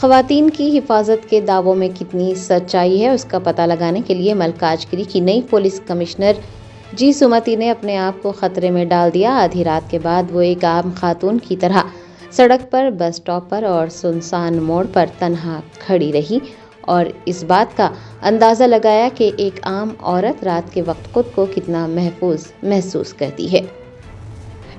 خواتین کی حفاظت کے دعووں میں کتنی سچائی ہے، اس کا پتہ لگانے کے لیے ملکاجگیری کی نئی پولیس کمشنر جی سمتی نے اپنے آپ کو خطرے میں ڈال دیا۔ آدھی رات کے بعد وہ ایک عام خاتون کی طرح سڑک پر، بس اسٹاپ پر اور سنسان موڑ پر تنہا کھڑی رہی اور اس بات کا اندازہ لگایا کہ ایک عام عورت رات کے وقت خود کو کتنا محفوظ محسوس کرتی ہے۔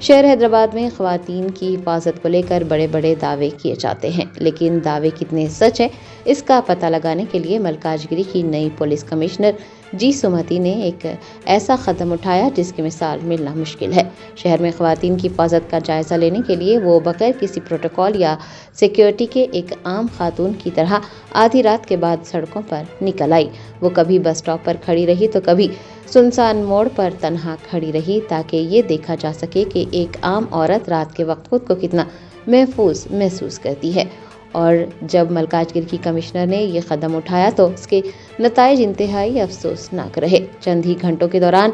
شہر حیدرآباد میں خواتین کی حفاظت کو لے کر بڑے بڑے دعوے کیے جاتے ہیں، لیکن دعوے کتنے سچ ہیں اس کا پتہ لگانے کے لیے ملکاجگیری کی نئی پولیس کمشنر جی سمتی نے ایک ایسا قدم اٹھایا جس کی مثال ملنا مشکل ہے۔ شہر میں خواتین کی حفاظت کا جائزہ لینے کے لیے وہ بغیر کسی پروٹوکول یا سیکیورٹی کے ایک عام خاتون کی طرح آدھی رات کے بعد سڑکوں پر نکل آئی۔ وہ کبھی بس اسٹاپ پر کھڑی رہی تو کبھی سنسان موڑ پر تنہا کھڑی رہی تاکہ یہ دیکھا جا سکے کہ ایک عام عورت رات کے وقت خود کو کتنا محفوظ محسوس کرتی ہے۔ اور جب ملکاجگیری کی کمشنر نے یہ قدم اٹھایا تو اس کے نتائج انتہائی افسوسناک رہے۔ چند ہی گھنٹوں کے دوران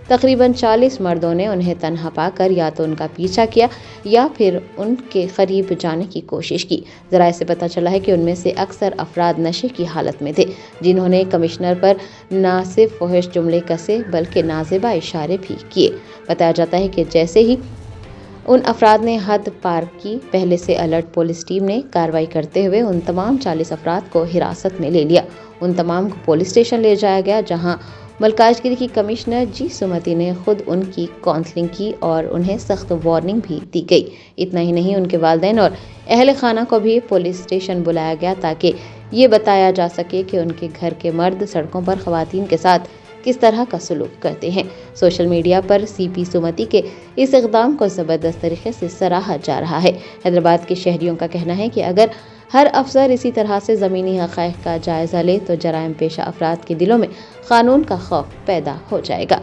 تقریباً 40 مردوں نے انہیں تنہا پا کر یا تو ان کا پیچھا کیا یا پھر ان کے قریب جانے کی کوشش کی۔ ذرائع سے پتہ چلا ہے کہ ان میں سے اکثر افراد نشے کی حالت میں تھے، جنہوں نے کمشنر پر نہ صرف فحش جملے کسے بلکہ نازیبا اشارے بھی کیے۔ بتایا جاتا ہے کہ جیسے ہی ان افراد نے حد پار کی، پہلے سے الرٹ پولیس ٹیم نے کارروائی کرتے ہوئے ان تمام 40 افراد کو حراست میں لے لیا۔ ان تمام کو پولیس اسٹیشن لے جایا گیا، جہاں ملکاجگیری کی کمشنر جی سمتی نے خود ان کی کاؤنسلنگ کی اور انہیں سخت وارننگ بھی دی گئی۔ اتنا ہی نہیں، ان کے والدین اور اہل خانہ کو بھی پولیس اسٹیشن بلایا گیا تاکہ یہ بتایا جا سکے کہ ان کے گھر کے مرد سڑکوں پر خواتین کے ساتھ کس طرح کا سلوک کرتے ہیں۔ سوشل میڈیا پر سی پی سمتی کے اس اقدام کو زبردست طریقے سے سراہا جا رہا ہے۔ حیدرآباد کے شہریوں کا کہنا ہے کہ اگر ہر افسر اسی طرح سے زمینی حقائق کا جائزہ لے تو جرائم پیشہ افراد کے دلوں میں قانون کا خوف پیدا ہو جائے گا۔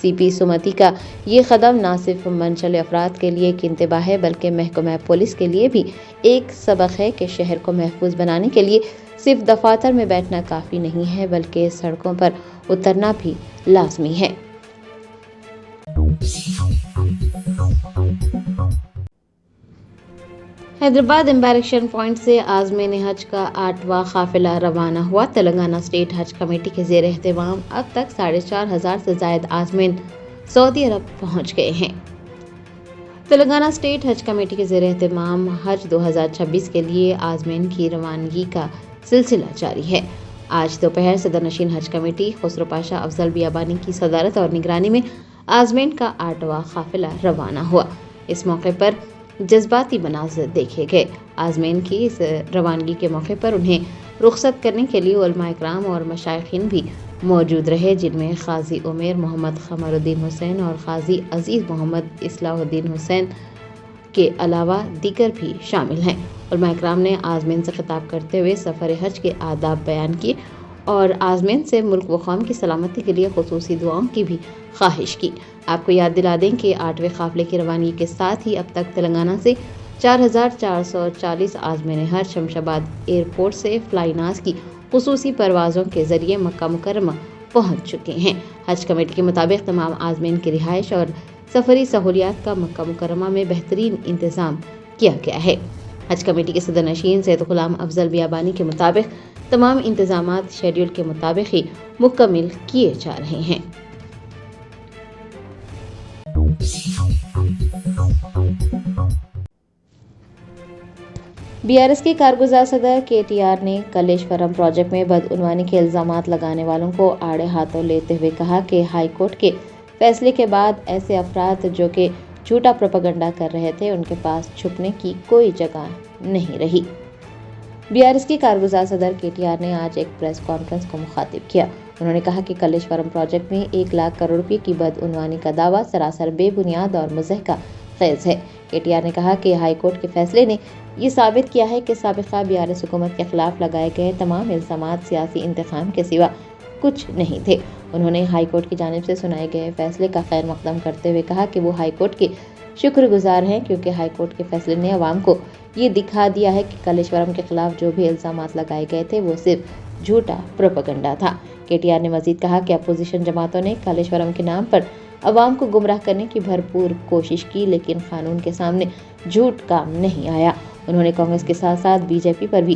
سی پی سمتی کا یہ قدم نہ صرف منچلے افراد کے لیے ایک انتباہ ہے بلکہ محکمہ پولیس کے لیے بھی ایک سبق ہے کہ شہر کو محفوظ بنانے کے لیے صرف دفاتر میں بیٹھنا کافی نہیں ہے بلکہ سڑکوں پر اترنا بھی لازمی ہے۔ حیدرآباد امبارکشن پوائنٹ سے عازمین حج کا 8واں قافلہ روانہ ہوا۔ تلنگانہ اسٹیٹ حج کمیٹی کے زیر اہتمام اب تک 4,500 سے زائد عازمین سعودی عرب پہنچ گئے ہیں۔ تلنگانہ اسٹیٹ حج کمیٹی کے زیر اہتمام حج 2026 کے لیے عازمین کی روانگی کا سلسلہ جاری ہے۔ آج دوپہر صدر نشین حج کمیٹی خسرو پاشا افضل بیابانی کی صدارت اور نگرانی میں عازمین کا 8واں قافلہ روانہ ہوا۔ اس موقع پر جذباتی مناظر دیکھے گئے۔ عازمین کی اس روانگی کے موقع پر انہیں رخصت کرنے کے لیے علماء اکرام اور مشائخین بھی موجود رہے، جن میں قاضی عمیر محمد قمر الدین حسین اور قاضی عزیز محمد اصلاح الدین حسین کے علاوہ دیگر بھی شامل ہیں۔ علماء اکرام نے عازمین سے خطاب کرتے ہوئے سفر حج کے آداب بیان کیے اور عازمین سے ملک و قوم کی سلامتی کے لیے خصوصی دعاؤں کی بھی خواہش کی۔ آپ کو یاد دلا دیں کہ 8ویں قافلے کی روانگی کے ساتھ ہی اب تک تلنگانہ سے 4,440 عازمین حج شمشاباد ایئرپورٹ سے فلائی ناز کی خصوصی پروازوں کے ذریعے مکہ مکرمہ پہنچ چکے ہیں۔ حج کمیٹی کے مطابق تمام عازمین کی رہائش اور سفری سہولیات کا مکہ مکرمہ میں بہترین انتظام کیا گیا ہے۔ حج کمیٹی کے صدر نشین سید غلام افضل بیابانی کے مطابق تمام انتظامات شیڈول کے مطابق ہی مکمل کیے جا رہے ہیں۔ BRS کے کارگزار صدر KTR نے کالیشورم پروجیکٹ میں بدعنوانی کے الزامات لگانے والوں کو آڑے ہاتھوں لیتے ہوئے کہا کہ ہائی کورٹ کے فیصلے کے بعد ایسے افراد جو کہ جھوٹا پروپیگنڈا کر رہے تھے ان کے پاس چھپنے کی کوئی جگہ نہیں رہی۔ BRS کے کارگزار صدر KTR نے آج ایک پریس کانفرنس کو مخاطب کیا۔ انہوں نے کہا کہ کالیشورم پروجیکٹ میں 1 لاکھ کروڑ روپے کی بدعنوانی کا دعویٰ سراسر بے بنیاد اور مضحکہ خیز ہے۔ KTR نے کہا کہ ہائی کورٹ کے فیصلے نے یہ ثابت کیا ہے کہ سابقہ BRS حکومت کے خلاف لگائے گئے تمام الزامات سیاسی انتقام کے سوا کچھ نہیں تھے۔ انہوں نے ہائی کورٹ کی جانب سے سنائے گئے فیصلے کا خیر مقدم کرتے ہوئے کہا کہ وہ ہائی کورٹ کے شکر گزار ہیں کیونکہ ہائی کورٹ کے فیصلے نے عوام کو یہ دکھا دیا ہے کہ کالیشورم کے خلاف جو بھی الزامات لگائے گئے تھے وہ صرف جھوٹا پروپیگنڈا تھا۔ KTR نے مزید کہا کہ اپوزیشن جماعتوں نے کالیشورم کے نام پر عوام کو گمراہ کرنے کی بھرپور کوشش کی لیکن قانون کے سامنے جھوٹ کام نہیں آیا۔ انہوں نے کانگریس کے ساتھ ساتھ BJP پر بھی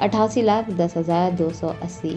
88,10,280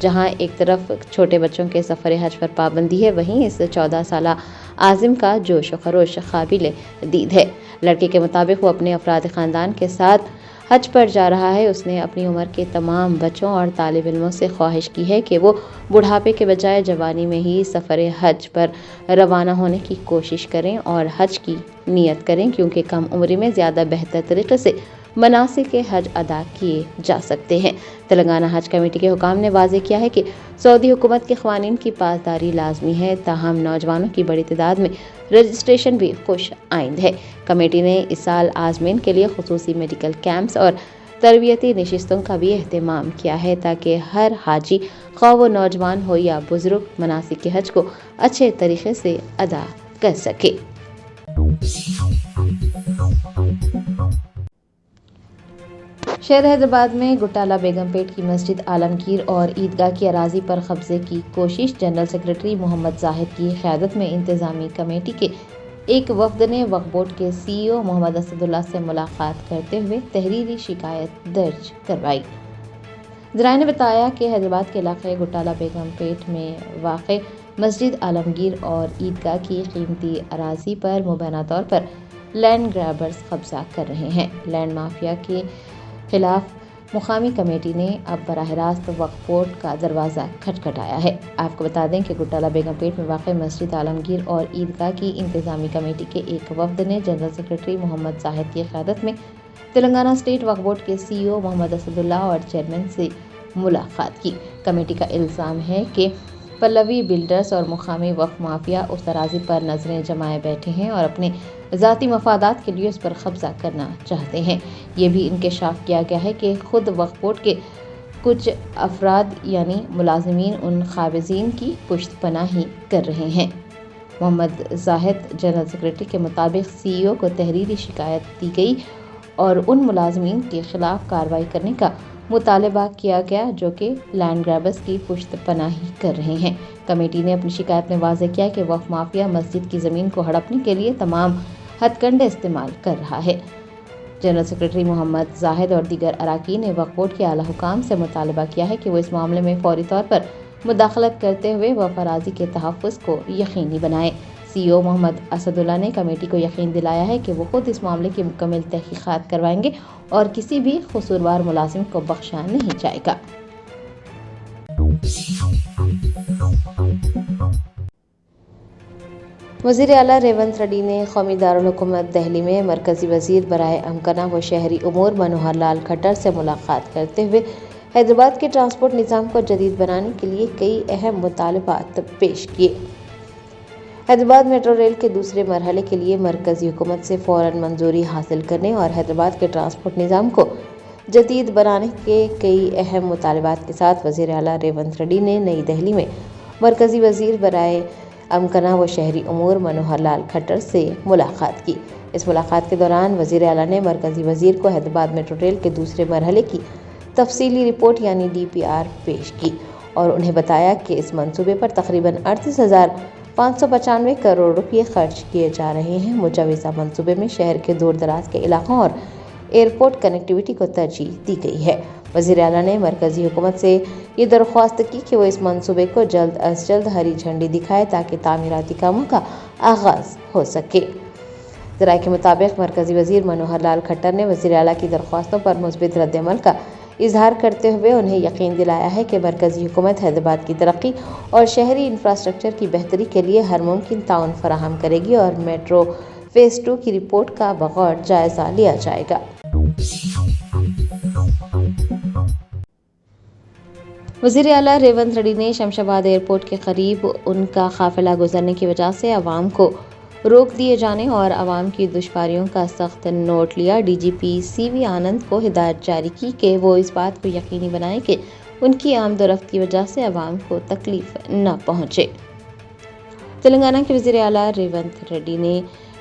جہاں ایک طرف چھوٹے بچوں کے سفر حج پر پابندی ہے، وہیں اس 14 سالہ عازم کا جوش و خروش قابل دید ہے۔ لڑکے کے مطابق وہ اپنے افراد خاندان کے ساتھ حج پر جا رہا ہے۔ اس نے اپنی عمر کے تمام بچوں اور طالب علموں سے خواہش کی ہے کہ وہ بڑھاپے کے بجائے جوانی میں ہی سفر حج پر روانہ ہونے کی کوشش کریں اور حج کی نیت کریں، کیونکہ کم عمری میں زیادہ بہتر طریقے سے مناسک حج ادا کیے جا سکتے ہیں۔ تلنگانہ حج کمیٹی کے حکام نے واضح کیا ہے کہ سعودی حکومت کے قوانین کی پاسداری لازمی ہے، تاہم نوجوانوں کی بڑی تعداد میں رجسٹریشن بھی خوش آئند ہے۔ کمیٹی نے اس سال عازمین کے لیے خصوصی میڈیکل کیمپس اور تربیتی نشستوں کا بھی اہتمام کیا ہے تاکہ ہر حاجی، خواہ وہ نوجوان ہو یا بزرگ، مناسک حج کو اچھے طریقے سے ادا کر سکے۔ شہر حیدرآباد میں گٹالہ بیگم پیٹ کی مسجد عالمگیر اور عیدگاہ کی اراضی پر قبضے کی کوشش۔ جنرل سیکرٹری محمد زاہد کی قیادت میں انتظامی کمیٹی کے ایک وفد نے وقف بورڈ کے CEO محمد اسد اللہ سے ملاقات کرتے ہوئے تحریری شکایت درج کروائی۔ ذرائع نے بتایا کہ حیدرآباد کے علاقے گٹالہ بیگم پیٹ میں واقع مسجد عالمگیر اور عیدگاہ کی قیمتی اراضی پر مبینہ طور پر لینڈ گریبرز قبضہ کر رہے ہیں۔ لینڈ مافیا کے خلاف مقامی کمیٹی نے اب براہ راست وقف بورڈ کا دروازہ کھٹکھٹایا ہے۔ آپ کو بتا دیں کہ گٹالہ بیگم پیٹ میں واقع مسجد عالمگیر اور عیدگاہ کی انتظامی کمیٹی کے ایک وفد نے جنرل سیکرٹری محمد زاہد کی قیادت میں تلنگانہ اسٹیٹ وقف بورڈ کے CEO محمد اسد اللہ اور چیئرمین سے ملاقات کی۔ کمیٹی کا الزام ہے کہ پلوی بلڈرز اور مقامی وقف مافیا اس اراضی پر نظریں جمائے بیٹھے ہیں اور اپنے ذاتی مفادات کے لیے اس پر قبضہ کرنا چاہتے ہیں۔ یہ بھی انکشاف کیا گیا ہے کہ خود وقف بورڈ کے کچھ افراد یعنی ملازمین ان قابضین کی پشت پناہی کر رہے ہیں۔ محمد زاہد جنرل سیکرٹری کے مطابق CEO کو تحریری شکایت دی گئی اور ان ملازمین کے خلاف کارروائی کرنے کا مطالبہ کیا گیا جو کہ لینڈ گریبرز کی پشت پناہی کر رہے ہیں۔ کمیٹی نے اپنی شکایت میں واضح کیا کہ وقف مافیا مسجد کی زمین کو ہڑپنے کے لیے تمام ہتھ کنڈے استعمال کر رہا ہے۔ جنرل سیکرٹری محمد زاہد اور دیگر اراکین نے وقف بورڈ کے اعلیٰ حکام سے مطالبہ کیا ہے کہ وہ اس معاملے میں فوری طور پر مداخلت کرتے ہوئے وقف اراضی کے تحفظ کو یقینی بنائیں۔ CEO محمد اسد اللہ نے کمیٹی کو یقین دلایا ہے کہ وہ خود اس معاملے کی مکمل تحقیقات کروائیں گے اور کسی بھی قصوروار ملازم کو بخشا نہیں جائے گا۔ وزیر اعلیٰ ریونت ریڈی نے قومی دارالحکومت دہلی میں مرکزی وزیر برائے امکنہ و شہری امور منوہر لال کھٹر سے ملاقات کرتے ہوئے حیدرآباد کے ٹرانسپورٹ نظام کو جدید بنانے کے لیے کئی اہم مطالبات پیش کیے۔ حیدرآباد میٹرو ریل کے دوسرے مرحلے کے لیے مرکزی حکومت سے فوراً منظوری حاصل کرنے اور حیدرآباد کے ٹرانسپورٹ نظام کو جدید بنانے کے کئی اہم مطالبات کے ساتھ وزیر اعلیٰ ریونت ریڈی نے نئی دہلی میں مرکزی وزیر برائے امکنہ و شہری امور منوہر لال کھٹر سے ملاقات کی۔ اس ملاقات کے دوران وزیر اعلیٰ نے مرکزی وزیر کو حیدرآباد میٹرو ریل کے دوسرے مرحلے کی تفصیلی رپورٹ یعنی DPR پیش کی اور انہیں بتایا کہ اس منصوبے پر تقریباً 38,595 کروڑ روپے خرچ کیے جا رہے ہیں۔ مجوزہ منصوبے میں شہر کے دور دراز کے علاقوں اور ایئرپورٹ کنیکٹیویٹی کو ترجیح دی گئی ہے۔ وزیر اعلیٰ نے مرکزی حکومت سے یہ درخواست کی کہ وہ اس منصوبے کو جلد از جلد ہری جھنڈی دکھائے تاکہ تعمیراتی کاموں کا آغاز ہو سکے۔ ذرائع کے مطابق مرکزی وزیر منوہر لال کھٹر نے وزیر اعلیٰ کی درخواستوں پر مثبت رد عمل کا اظہار کرتے ہوئے انہیں یقین دلایا ہے کہ مرکزی حکومت حیدرآباد کی ترقی اور شہری انفراسٹرکچر کی بہتری کے لیے ہر ممکن تعاون فراہم کرے گی اور میٹرو فیز 2 کی رپورٹ کا بغور جائزہ لیا جائے گا۔ وزیر اعلیٰ ریونت ریڈی نے شمشاباد ایئرپورٹ کے قریب ان کا قافلہ گزرنے کی وجہ سے عوام کو روک دیے جانے اور عوام کی دشواریوں کا سخت نوٹ لیا۔ DGP CV آنند کو ہدایت جاری کی کہ وہ اس بات کو یقینی بنائیں کہ ان کی آمد و رفت کی وجہ سے عوام کو تکلیف نہ پہنچے۔ تلنگانہ کے وزیر اعلیٰ ریونت ریڈی نے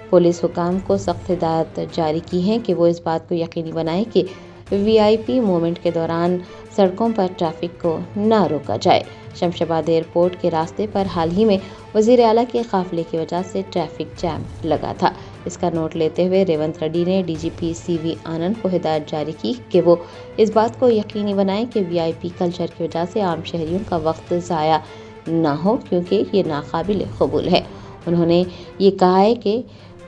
پولیس حکام کو سخت ہدایت جاری کی ہیں کہ وہ اس بات کو یقینی بنائیں کہ VIP موومنٹ کے دوران سڑکوں پر ٹریفک کو نہ روکا جائے۔ شمشاباد ایئرپورٹ کے راستے پر حال ہی میں وزیر اعلیٰ کے قافلے کی وجہ سے ٹریفک جام لگا تھا۔ اس کا نوٹ لیتے ہوئے ریونت ریڈی نے DGP CV آنند کو ہدایت جاری کی کہ وہ اس بات کو یقینی بنائیں کہ VIP کلچر کی وجہ سے عام شہریوں کا وقت ضائع نہ ہو، کیونکہ یہ ناقابل قبول ہے۔ انہوں نے یہ کہا ہے کہ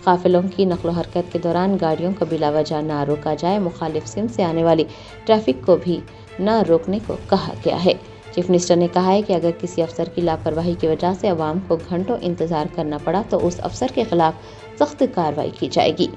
قافلوں کی نقل و حرکت کے دوران گاڑیوں کو بلا وجہ نہ روکا جائے، مخالف سمت سے آنے والی ٹریفک کو بھی نہ روکنے کو کہا گیا ہے۔ چیف منسٹر نے کہا ہے کہ اگر کسی افسر کی لاپرواہی کی وجہ سے عوام کو گھنٹوں انتظار کرنا پڑا تو اس افسر کے خلاف سخت کارروائی کی جائے گی۔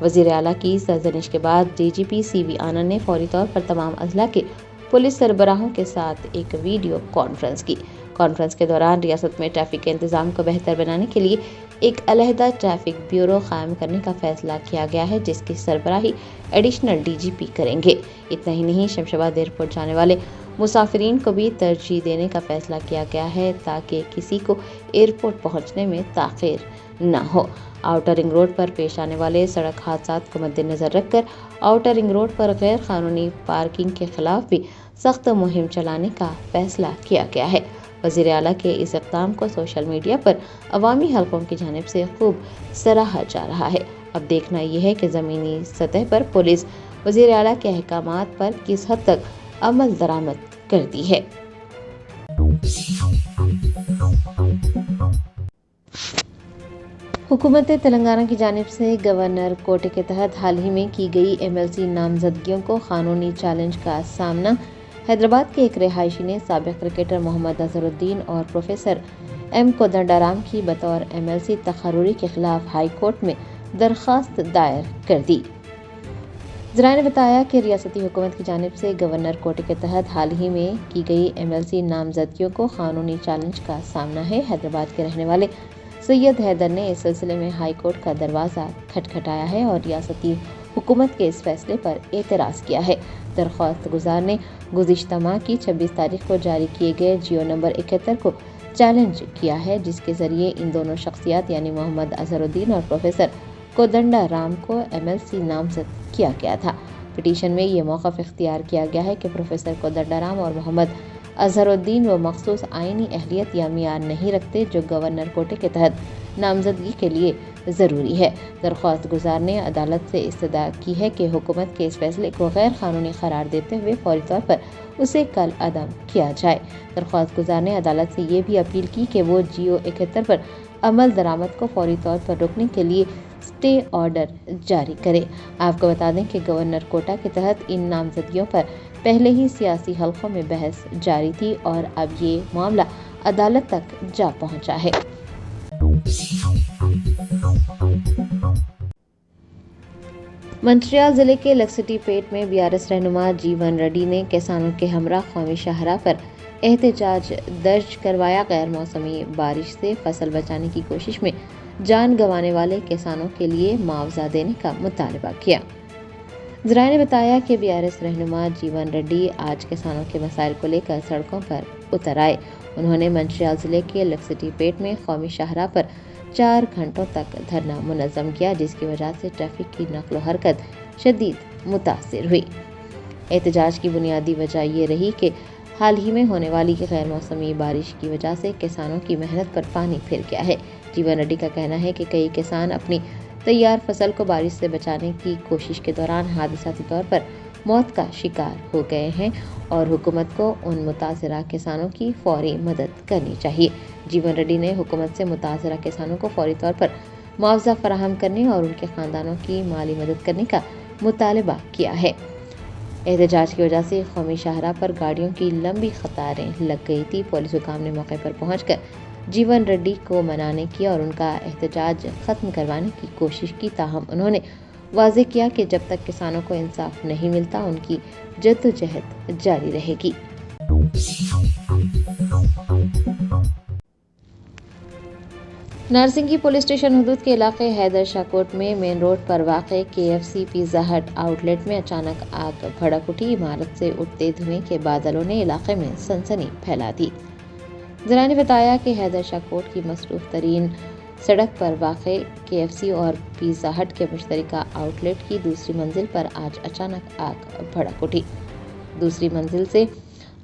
وزیر اعلیٰ کی سرزنش کے بعد DGP CV آنند نے فوری طور پر تمام اضلاع کے پولیس سربراہوں کے ساتھ ایک ویڈیو کانفرنس کی۔ کانفرنس کے دوران ریاست میں ٹریفک کے انتظام کو بہتر بنانے کے لیے ایک علیحدہ ٹریفک بیورو قائم کرنے کا فیصلہ کیا گیا ہے، جس کی سربراہی ایڈیشنل DGP کریں گے۔ اتنا ہی نہیں، شمشاباد ایئرپورٹ جانے والے مسافرین کو بھی ترجیح دینے کا فیصلہ کیا گیا ہے تاکہ کسی کو ایئرپورٹ پہنچنے میں تاخیر نہ ہو۔ آؤٹر رنگ روڈ پر پیش آنے والے سڑک حادثات کو مد نظر رکھ کر آؤٹر رنگ روڈ پر غیر قانونی پارکنگ کے خلاف بھی سخت مہم چلانے کا فیصلہ کیا گیا ہے۔ وزیر اعلیٰ کے اس اقدام کو سوشل میڈیا پر عوامی حلقوں کی جانب سے خوب سراہا جا رہا ہے۔ اب دیکھنا یہ ہے کہ زمینی سطح پر پولیس وزیر اعلیٰ کے احکامات پر کس حد تک عمل درآمد کرتی ہے۔ حکومت تلنگانہ کی جانب سے گورنر کوٹے کے تحت حال ہی میں کی گئی MLC نامزدگیوں کو قانونی چیلنج کا سامنا۔ حیدرآباد کے ایک رہائشی نے سابق کرکٹر محمد اظہر الدین اور پروفیسر M کودنڈارام کی بطور MLC تقرری کے خلاف ہائی کورٹ میں درخواست دائر کر دی۔ ذرائع نے بتایا کہ ریاستی حکومت کی جانب سے گورنر کوٹے کے تحت حال ہی میں کی گئی MLC نامزدگیوں کو قانونی چیلنج کا سامنا ہے۔ حیدرآباد کے رہنے والے سید حیدر نے اس سلسلے میں ہائی کورٹ کا دروازہ کھٹکھٹایا ہے اور ریاستی حکومت کے اس فیصلے پر اعتراض کیا ہے۔ درخواست گزار نے گزشتہ ماہ کی 26 تاریخ کو جاری کیے گئے جیو نمبر 71 کو چیلنج کیا ہے، جس کے ذریعے ان دونوں شخصیات یعنی محمد اظہر الدین اور پروفیسر کودنڈارام کو MLC نامزد کیا گیا تھا۔ پٹیشن میں یہ موقف اختیار کیا گیا ہے کہ پروفیسر کودنڈارام اور محمد اظہر الدین وہ مخصوص آئینی اہلیت یا معیار نہیں رکھتے جو گورنر کوٹے کے تحت نامزدگی کے لیے ضروری ہے۔ درخواست گزار نے عدالت سے استدعا کی ہے کہ حکومت کے اس فیصلے کو غیر قانونی قرار دیتے ہوئے فوری طور پر اسے کل عدم کیا جائے۔ درخواست گزار نے عدالت سے یہ بھی اپیل کی کہ وہ جیو 71 پر عمل درآمد کو فوری طور پر روکنے کے لیے اسٹے آرڈر جاری کرے۔ آپ کو بتا دیں کہ گورنر کوٹا کے تحت ان نامزدگیوں پر پہلے ہی سیاسی حلقوں میں بحث جاری تھی اور اب یہ معاملہ عدالت تک جا پہنچا ہے۔ منچریال ضلع کے لکسٹی پیٹ میں BRS رہنما جیون ریڈی نے کسانوں کے ہمراہ قومی شاہراہ پر احتجاج درج کروایا۔ غیر موسمی بارش سے فصل بچانے کی کوشش میں جان گنوانے والے کسانوں کے لیے معاوضہ دینے کا مطالبہ کیا۔ ذرائع نے بتایا کہ BRS رہنما جیون ریڈی آج کسانوں کے مسائل کو لے کر سڑکوں پر اتر آئے۔ انہوں نے منچریال ضلع کے لکسٹی پیٹ میں قومی شاہراہ پر 4 گھنٹوں تک دھرنا منظم کیا، جس کی وجہ سے ٹریفک کی نقل و حرکت شدید متاثر ہوئی۔ احتجاج کی بنیادی وجہ یہ رہی کہ حال ہی میں ہونے والی غیر موسمی بارش کی وجہ سے کسانوں کی محنت پر پانی پھر گیا ہے۔ جیون ریڈی کا کہنا ہے کہ کئی کسان اپنی تیار فصل کو بارش سے بچانے کی کوشش کے دوران حادثاتی طور پر موت کا شکار ہو گئے ہیں اور حکومت کو ان متاثرہ کسانوں کی فوری مدد کرنی چاہیے۔ جیون ریڈی نے حکومت سے متاثرہ کسانوں کو فوری طور پر معاوضہ فراہم کرنے اور ان کے خاندانوں کی مالی مدد کرنے کا مطالبہ کیا ہے۔ احتجاج کی وجہ سے قومی شاہراہ پر گاڑیوں کی لمبی قطاریں لگ گئی تھی۔ پولیس حکام نے موقع پر پہنچ کر جیون ریڈی کو منانے کی اور ان کا احتجاج ختم کروانے کی کوشش کی، تاہم انہوں نے واضح کیا کہ جب تک کسانوں کو انصاف نہیں ملتا ان کی جدوجہد جاری رہے گی۔ نارسنگی پولیس اسٹیشن حدود کے علاقے حیدر شاہ کوٹ میں مین روڈ پر واقع KFC پیزا ہٹ آؤٹ لیٹ میں اچانک آگ بھڑک اٹھی۔ عمارت سے اٹھتے دھوئیں کے بادلوں نے علاقے میں سنسنی پھیلا دی۔ ذرائع نے بتایا کہ حیدر شاہ کوٹ کی مصروف ترین سڑک پر واقع KFC اور پیزا ہٹ کے مشترکہ آؤٹ لیٹ کی دوسری منزل پر آج اچانک آگ بھڑک اٹھی۔ دوسری منزل سے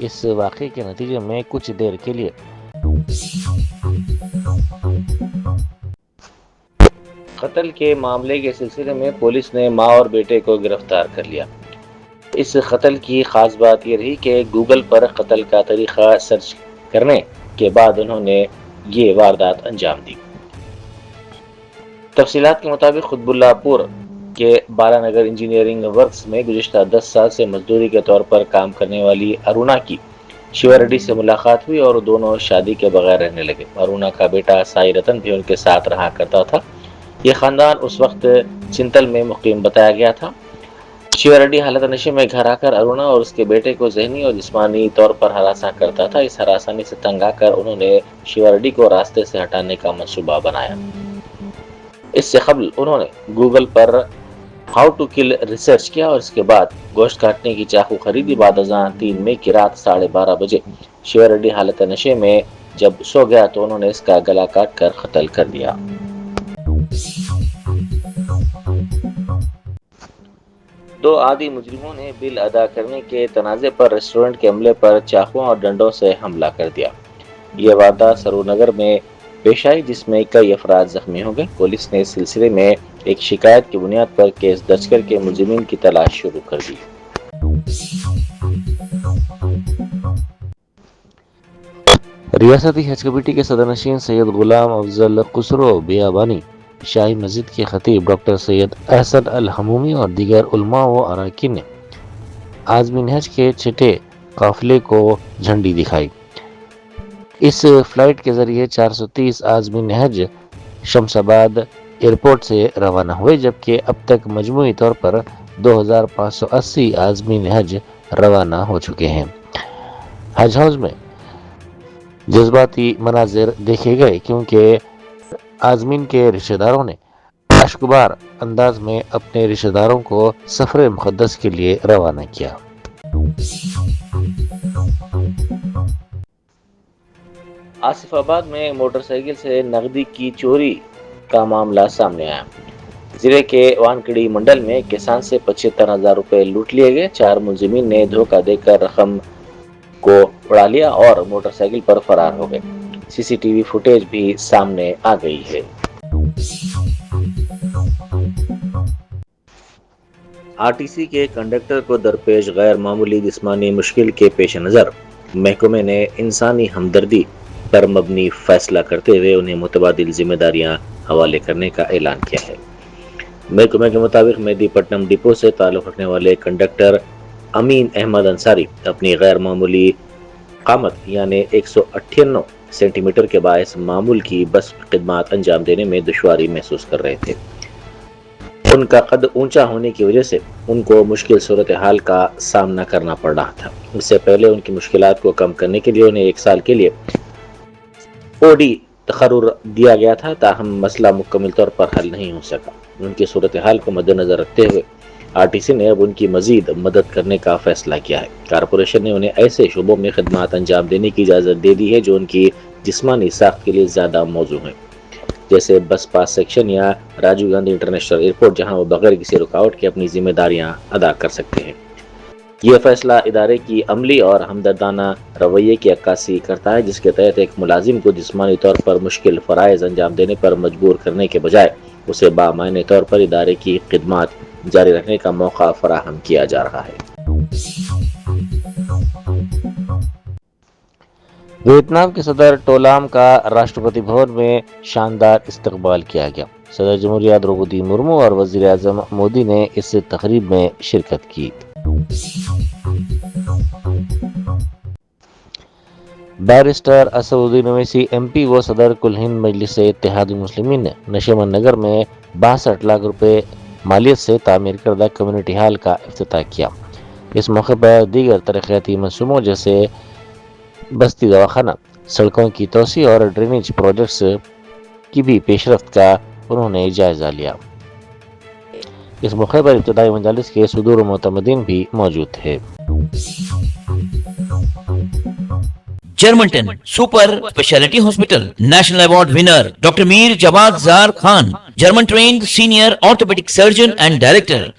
اس واقعے کے نتیجے میں کچھ دیر کے لیے قتل کے معاملے کے سلسلے میں پولیس نے ماں اور بیٹے کو گرفتار کر لیا۔ اس قتل کی خاص بات یہ رہی کہ گوگل پر قتل کا طریقہ سرچ کرنے کے بعد انہوں نے یہ واردات انجام دی۔ تفصیلات کے مطابق قطب اللہ پور کے بالا نگر انجینئرنگ ورکس میں گزشتہ 10 سال سے مزدوری کے طور پر کام کرنے والی ارونا کی شیوا ریڈی سے ملاقات ہوئی اور دونوں شادی کے بغیر رہنے لگے۔ ارونا کا بیٹا سائی رتن بھی ان کے ساتھ رہا کرتا تھا۔ یہ خاندان اس وقت چنتل میں مقیم بتایا گیا تھا۔ شیوا ریڈی حالت نشے میں گھر آ کر ارونا اور اس کے بیٹے کو ذہنی اور جسمانی طور پر ہراساں کرتا تھا۔ اس ہراسانی سے تنگ آ کر انہوں نے شیوا ریڈی کو راستے سے ہٹانے کا منصوبہ بنایا۔ اس سے قبل انہوں نے گوگل پر ہاؤ ٹو کل ریسرچ کیا اور اس کے بعد گوشت کاٹنے کی چاقو خریدی۔ بعد ازاں 3 مئی کی رات 12:30 بجے شیوا ریڈی حالت نشے میں جب سو گیا تو انہوں نے اس کا گلا کاٹ کر قتل کر دیا۔ دو عادی مجرموں نے بل ادا کرنے کے تنازع پر ریسٹورنٹ کے عملے پر چاقوؤں اور ڈنڈوں سے حملہ کر دیا۔ یہ واردات سرور نگر میں پیش آئی جس میں کئی افراد زخمی ہو گئے۔ پولیس نے اس سلسلے میں ایک شکایت کی بنیاد پر کیس درج کر کے ملزمین کی تلاش شروع کر دی۔ ریاستی حج کمیٹی کے صدر نشین سید غلام افضل خسرو بیابانی، شاہی مسجد کے خطیب ڈاکٹر سید احسن الحمومی اور دیگر علماء و اراکین نے عازمین حج کے چھٹے قافلے کو جھنڈی دکھائی۔ اس فلائٹ کے ذریعے 430 عازمین حج شمس آباد ایئرپورٹ سے روانہ ہوئے، جبکہ اب تک مجموعی طور پر 2580 عازمین حج روانہ ہو چکے ہیں۔ حج ہاؤس میں جذباتی مناظر دیکھے گئے کیونکہ عازمین کے رشتہ داروں نے اشکبار انداز میں اپنے رشتہ داروں کو سفر مقدس کے لیے روانہ کیا۔ آصف آباد میں موٹر سائیکل سے نقدی کی چوری کا معاملہ سامنے آیا۔ ضلع کے وانکڑی منڈل میں کسان سے 75,000 روپے لوٹ لیے گئے۔ 4 ملزمین نے دھوکہ دے کر رقم کو اڑا لیا اور موٹر سائیکل پر فرار ہو گئے۔ سی سی ٹی وی فوٹیج بھی سامنے آ گئی ہے۔ آر ٹی سی کے کنڈکٹر کو درپیش غیر معمولی جسمانی مشکل کے پیش نظر محکمے نے انسانی ہمدردی پر مبنی فیصلہ کرتے ہوئے انہیں متبادل ذمہ داریاں حوالے کرنے کا اعلان کیا ہے۔ محکمے کے مطابق مہدی پٹنم ڈپو سے تعلق رکھنے والے کنڈکٹر امین احمد انصاری اپنی غیر معمولی قامت یعنی 198 سینٹی میٹر کے باعث معمول کی بس خدمات انجام دینے میں دشواری محسوس کر رہے تھے۔ ان کا قد اونچا ہونے کی وجہ سے ان کو مشکل صورتحال کا سامنا کرنا پڑ رہا تھا۔ اس سے پہلے ان کی مشکلات کو کم کرنے کے لیے انہیں 1 سال کے لیے او ڈی تقرر دیا گیا تھا، تاہم مسئلہ مکمل طور پر حل نہیں ہو سکا۔ ان کی صورتحال کو مد نظر رکھتے ہوئے آر ٹی سی نے اب ان کی مزید مدد کرنے کا فیصلہ کیا ہے۔ کارپوریشن نے انہیں ایسے شعبوں میں خدمات انجام دینے کی اجازت دے دی ہے جو ان کی جسمانی ساخت کے لیے زیادہ موزوں ہیں، جیسے بس پاس سیکشن یا راجیو گاندھی انٹرنیشنل ایئرپورٹ، جہاں وہ بغیر کسی رکاوٹ کے اپنی ذمہ داریاں ادا کر سکتے ہیں۔ یہ فیصلہ ادارے کی عملی اور ہمدردانہ رویے کی عکاسی کرتا ہے، جس کے تحت ایک ملازم کو جسمانی طور پر مشکل فرائض انجام دینے پر مجبور کرنے کے بجائے اسے بامعنی طور پر ادارے کی خدمات جاری رکھنے کا موقع فراہم کیا جا رہا ہے۔ ویتنام کے صدر ٹولام کا راشٹرپتی بھون میں شاندار استقبال کیا گیا۔ صدر جمہوریہ دروپدی مرمو اور وزیر اعظم مودی نے اس تقریب میں شرکت کی۔ Barrister Asaduddin Owaisi M P و صدر کل ہند مجلس اتحاد المسلمین نے نشیمن نگر میں 62 لاکھ روپے مالیت سے تعمیر کردہ کمیونٹی ہال کا افتتاح کیا۔ اس موقع پر دیگر ترقیاتی منصوبوں جیسے بستی دواخانہ، سڑکوں کی توسیع اور ڈرینیج پروجیکٹس کی بھی پیشرفت کا انہوں نے جائزہ لیا۔ اس موقع پر ابتدائی مجالس کے صدور و معتمدین بھی موجود تھے۔ جرمنٹن super speciality hospital national award winner doctor Mir Jawad Zar Khan German trained senior orthopedic surgeon and director,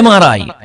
MRI,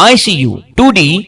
ICU, 2D